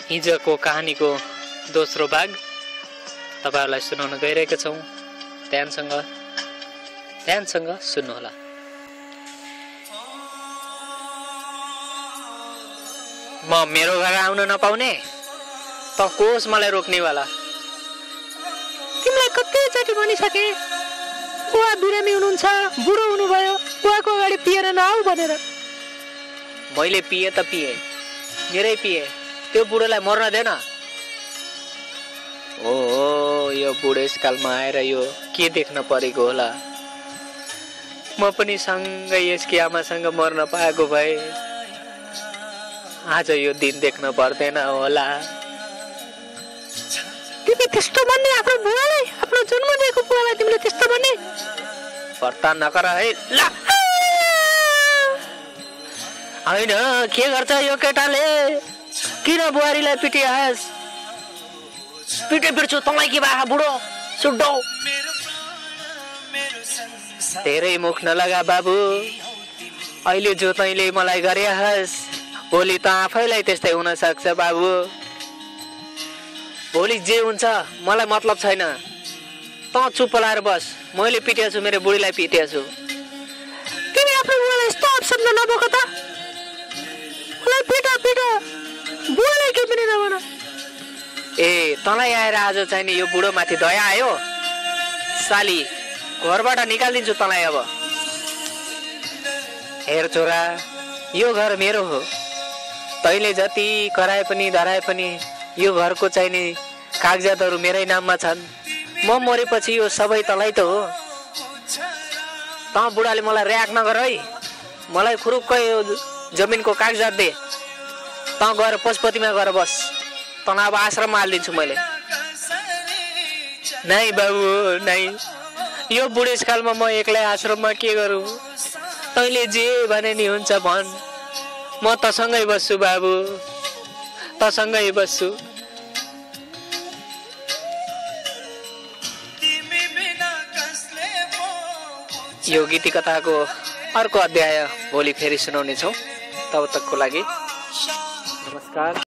हिजोको कहानीको दोस्रो भाग तपाईहरुलाई सुनाउन गइरहेका छौं। ध्यानसँग सुन्नुहोला। म मेरो घर आउन नपाउने त कोस मलाई रोक्नेवाला। तिमीलाई कतिचोटि भनिसके बुवा बिरामी हुनुहुन्छ, बुढो हुनुभयो, बुवाको अगाडि पिएर नआऊ भनेर। मैले पिए त पिए, मेरै पिए, त्यो बुढोलाई मर्न देन। ओहो, यो बुढेसकालमा आएर यो के देख्न परेको होला। म पनि सँगै यसकी आमासँग मर्न पाएको भए आज यो दिन देख्न पर्दैन होला। तिमी त्यस्तो भन्ने आफ्नो बुवालाई, आफ्नो जन्म दिएको बुवालाई तिमीले त्यस्तो भन्ने? पर्ता नकर है। ला हैन, के गर्छ यो केटाले? किन बुहारीलाई पिटिहास? पिर्छु तँलाई के भा बुढो सुड्डो। धेरै मुख नलगा बाबु, अहिले जो तैँले मलाई गरे हस, भोलि त आफैलाई त्यस्तै हुन सक्छ बाबु। भोलि जे हुन्छ मलाई मतलब छैन। त चुप लाएर बस। मैले पिटेको छु, मेरो बुढीलाई पिटेको छु। तिमी आफ्नो बुवालाई यस्तो अपशब्द नबोक त। मलाई पिट बुवालाई के पनि नभन। ए, तँलाई आएर आज चाहिँ नि यो बुढो माथि दया आयो? साली, घरबाट निकालिदिन्छु तँलाई अब। हेर छोरा, यो घर मेरो हो। तैँले जति कराए पनि धराए पनि यो घरको चाहिँ नि कागजातहरू मेरै नाममा छन्। म मरेपछि यो सबै तँलाई त हो। त बुढाले मलाई र्याक नगर है। मलाई खुरुक्क यो जमिनको कागजात दे। त गएर पशुपतिमा गएर बस। तँलाई अब आश्रममा हालिदिन्छु मैले। नाइ बाबु नाइ, यो बुढेसकालमा म एक्लै आश्रममा के गरौँ? तैँले जे भने नि हुन्छ भन्, म तसँगै बस्छु बाबु, तसँगै बस्छु। यो गीति कथाको अर्को अध्याय भोलि फेरि सुनाउने छौँ। तब तकको लागि नमस्कार।